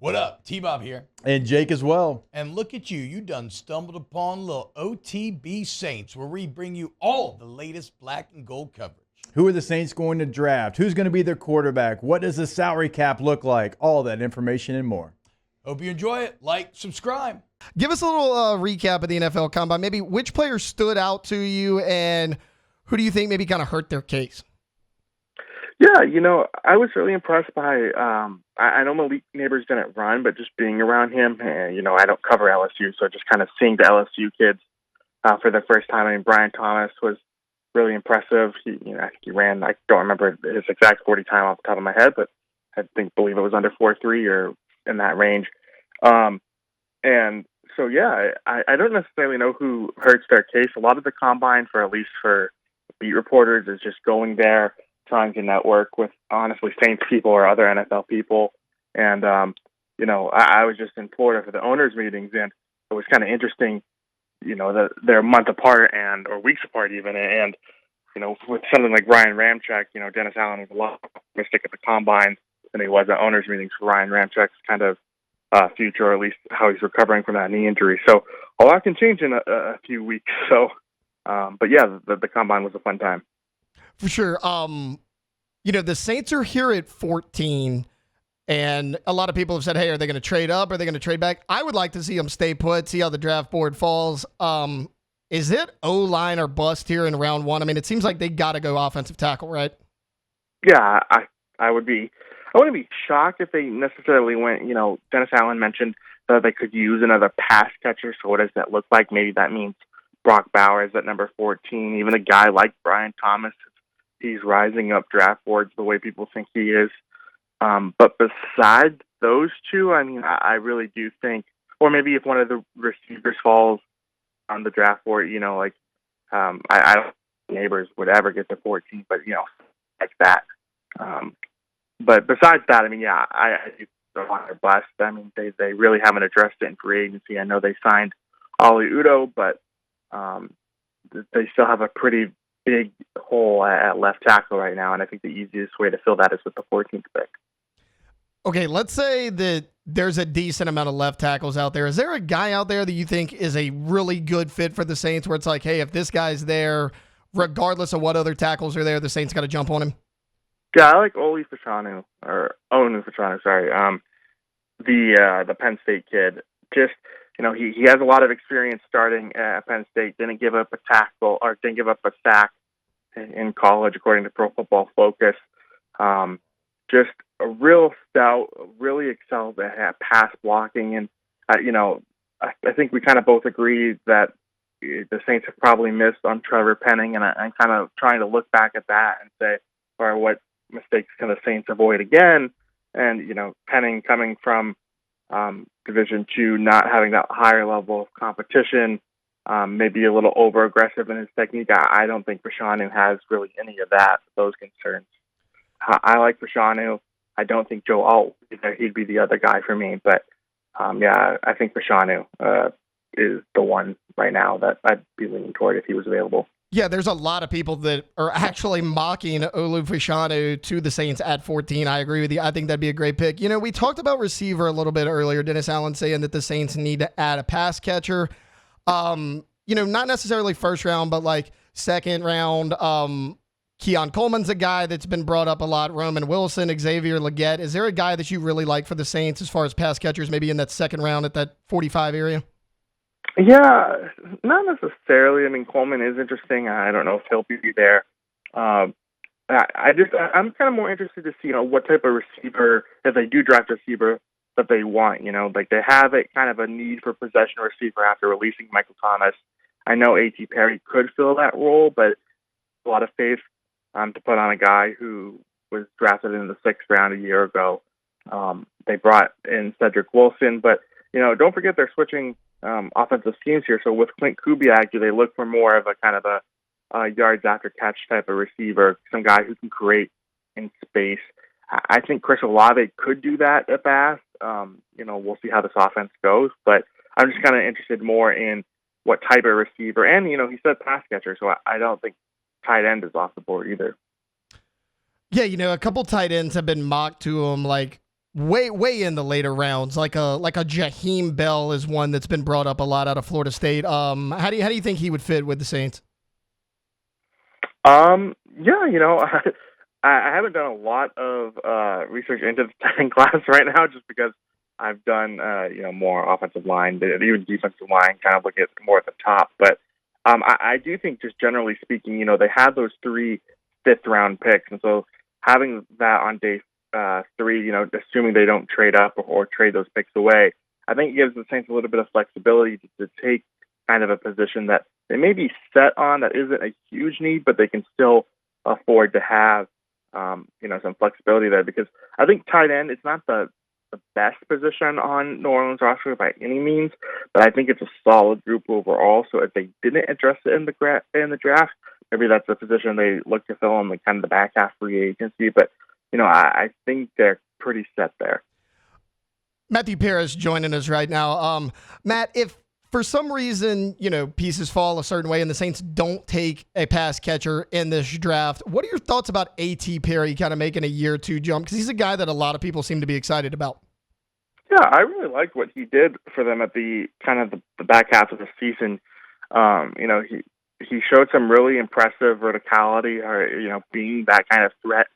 What up? T-Bob here. And Jake as well. And look at you. You done stumbled upon little OTB Saints, where we bring you all the latest black and gold coverage. Who are the Saints going to draft? Who's going to be their quarterback? What does the salary cap look like? All that information and more. Hope you enjoy it. Like, subscribe. Give us a little recap of the NFL Combine. Maybe which players stood out to you and who do you think maybe kind of hurt their case? Yeah, I was really impressed by, I know Malik Neighbors didn't run, but just being around him, and, I don't cover LSU, so just kind of seeing the LSU kids for the first time. I mean, Brian Thomas was really impressive. I think he ran, I don't remember his exact 40 time off the top of my head, but I believe it was under 4.3 or in that range. And so, yeah, I don't necessarily know who hurts their case. A lot of the combine, at least for beat reporters, is just going there, trying to network with, honestly, Saints people or other NFL people. And, I was just in Florida for the owners' meetings, and it was kind of interesting, they're a month apart or weeks apart even. And, with something like Ryan Ramczyk, Dennis Allen was a lot more optimistic at the combine than he was at owners' meetings for Ryan Ramczyk's kind of future, or at least how he's recovering from that knee injury. So a lot can change in a few weeks. So, but yeah, the combine was a fun time. For sure. The Saints are here at 14, and a lot of people have said, hey, are they going to trade up? Are they going to trade back? I would like to see them stay put, see how the draft board falls. Is it O-line or bust here in round one? I mean, it seems like they got to go offensive tackle, right? Yeah, I wouldn't be shocked if they necessarily went, Dennis Allen mentioned that they could use another pass catcher. So what does that look like? Maybe that means Brock Bowers at number 14, even a guy like Brian Thomas. He's rising up draft boards the way people think he is. But besides those two, I mean, I really do think, or maybe if one of the receivers falls on the draft board, I don't think Neighbors would ever get to 14, but, like that. But besides that, I mean, yeah, I do think they're bust. I mean, they really haven't addressed it in free agency. I know they signed Oli Udoh, but they still have a pretty big hole at left tackle right now, and I think the easiest way to fill that is with the 14th pick. Okay, let's say that there's a decent amount of left tackles out there. Is there a guy out there that you think is a really good fit for the Saints where it's like, hey, if this guy's there, regardless of what other tackles are there, the Saints got to jump on him? Yeah, I like Onu Fashanu, sorry. The Penn State kid. Just, he has a lot of experience starting at Penn State, didn't give up a tackle or didn't give up a sack in college, according to Pro Football Focus. Just a real stout, really excelled at pass blocking. And, I think we kind of both agree that the Saints have probably missed on Trevor Penning, and I'm kind of trying to look back at that and say, or what mistakes can the Saints avoid again? And, Penning coming from Division II, not having that higher level of competition, maybe a little over-aggressive in his technique. I don't think Fashanu has really any of that, those concerns. I like Fashanu. I don't think Joe Alt, he'd be the other guy for me. But, I think Fashanu is the one right now that I'd be leaning toward if he was available. Yeah, there's a lot of people that are actually mocking Olu Fashanu to the Saints at 14. I agree with you. I think that'd be a great pick. We talked about receiver a little bit earlier. Dennis Allen saying that the Saints need to add a pass catcher. Not necessarily first round, but like second round. Keon Coleman's a guy that's been brought up a lot. Roman Wilson, Xavier Legette. Is there a guy that you really like for the Saints as far as pass catchers, maybe in that second round at that 45 area? Yeah, not necessarily. I mean, Coleman is interesting. I don't know if he'll be there. I'm kind of more interested to see, what type of receiver, if they do draft a receiver, that they want. Like they have a kind of a need for possession receiver after releasing Michael Thomas. I know A.T. Perry could fill that role, but a lot of faith to put on a guy who was drafted in the 6th round a year ago. They brought in Cedric Wilson, but don't forget they're switching offensive schemes here. So with Clint Kubiak, do they look for more of a kind of a yards after catch type of receiver, some guy who can create in space? I think Chris Olave could do that at Bass. We'll see how this offense goes, but I'm just kind of interested more in what type of receiver. And, he said pass catcher, so I don't think tight end is off the board either. Yeah, a couple tight ends have been mocked to him, like way in the later rounds, like a Jaheim Bell is one that's been brought up a lot out of Florida State. How do you think he would fit with the Saints? Yeah, I haven't done a lot of research into the second class right now, just because I've done more offensive line, even defensive line, kind of look at more at the top. But I do think, just generally speaking, they had those 3 fifth-round picks, and so having that on day 3, assuming they don't trade up or trade those picks away, I think it gives the Saints a little bit of flexibility to take kind of a position that they may be set on that isn't a huge need, but they can still afford to have, some flexibility there. Because I think tight end, it's not the best position on New Orleans roster by any means, but I think it's a solid group overall. So if they didn't address it in the draft, maybe that's a position they look to fill in the kind of the back half free agency. But I think they're pretty set there. Matthew Perez joining us right now. Matt, if for some reason, pieces fall a certain way and the Saints don't take a pass catcher in this draft, what are your thoughts about A.T. Perry kind of making a year or two jump? Because he's a guy that a lot of people seem to be excited about. Yeah, I really liked what he did for them at the kind of the back half of the season. He showed some really impressive verticality, or being that kind of threat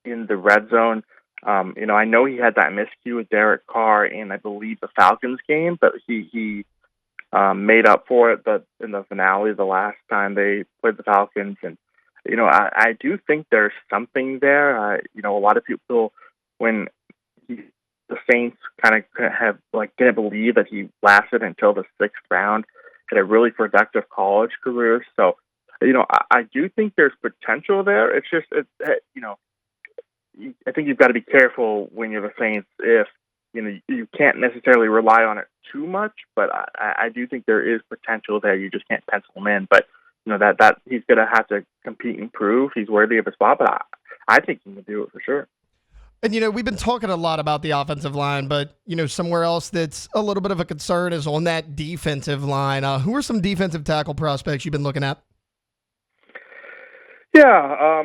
in the red zone. I know he had that miscue with Derek Carr in, I believe, the Falcons game, but he made up for it in the finale the last time they played the Falcons. And, I do think there's something there. A lot of people, when the Saints kind of have didn't believe that he lasted until the 6th round, had a really productive college career. So, I do think there's potential there. It's just, I think you've got to be careful when you're the Saints if, you can't necessarily rely on it too much, but I do think there is potential there. You just can't pencil him in. But, that he's going to have to compete and prove he's worthy of a spot, but I think he can do it for sure. And, we've been talking a lot about the offensive line, but, somewhere else that's a little bit of a concern is on that defensive line. Who are some defensive tackle prospects you've been looking at? Yeah,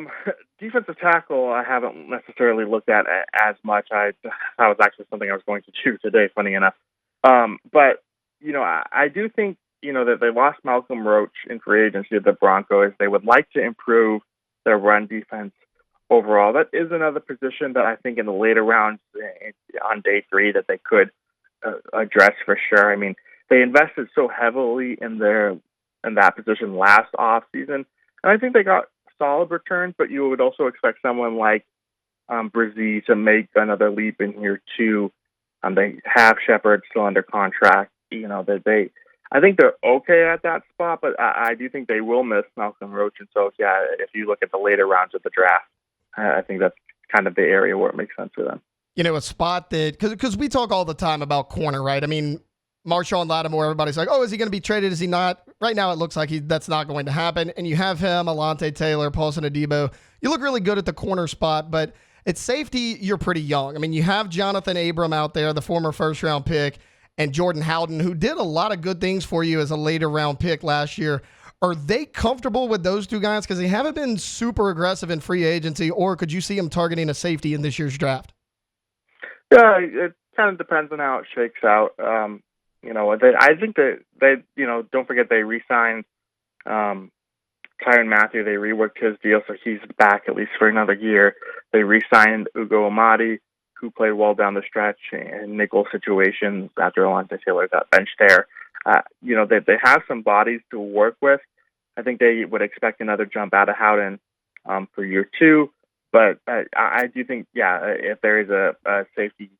defensive tackle I haven't necessarily looked at as much. That was actually something I was going to do today, funny enough. But, I do think, that they lost Malcolm Roach in free agency to the Broncos. They would like to improve their run defense overall. That is another position that I think in the later rounds on day 3 that they could address for sure. I mean, they invested so heavily in that position last offseason, and I think they got solid returns, but you would also expect someone like Brzee to make another leap in here too. They have Hebert still under contract. I think they're okay at that spot, but I do think they will miss Malcolm Roach. And so, yeah, if you look at the later rounds of the draft, I think that's kind of the area where it makes sense for them. A spot that, because we talk all the time about corner, right? I mean, Marshawn Lattimore, everybody's like, oh, is he going to be traded? Is he not? Right now, it looks like that's not going to happen. And you have him, Alante Taylor, Paulson Adebo. You look really good at the corner spot, but at safety, you're pretty young. I mean, you have Jonathan Abram out there, the former first-round pick, and Jordan Howden, who did a lot of good things for you as a later-round pick last year. Are they comfortable with those two guys? Because they haven't been super aggressive in free agency, or could you see them targeting a safety in this year's draft? Yeah, it kind of depends on how it shakes out. I think that they don't forget they re-signed Tyrann Mathieu. They reworked his deal, so he's back at least for another year. They re-signed Ugo Amadi, who played well down the stretch in nickel situations after Alante Taylor got benched there. They have some bodies to work with. I think they would expect another jump out of Howden for year 2. But I do think, if there is a safety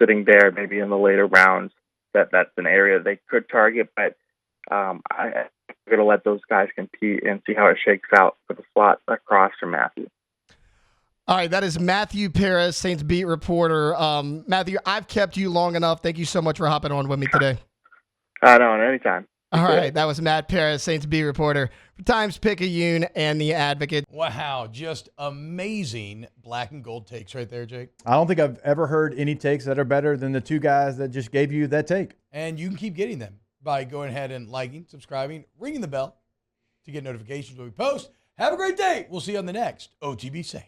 sitting there, maybe in the later rounds, that's an area they could target. But I'm going to let those guys compete and see how it shakes out for the slot across from Matthew. All right, that is Matthew Perez, Saints beat reporter. Matthew, I've kept you long enough. Thank you so much for hopping on with me today. No, anytime. All right, that was Matt Perez, Saints beat reporter for Times-Picayune and The Advocate. Wow, just amazing black and gold takes right there, Jake. I don't think I've ever heard any takes that are better than the two guys that just gave you that take. And you can keep getting them by going ahead and liking, subscribing, ringing the bell to get notifications when we post. Have a great day. We'll see you on the next OTB Saints.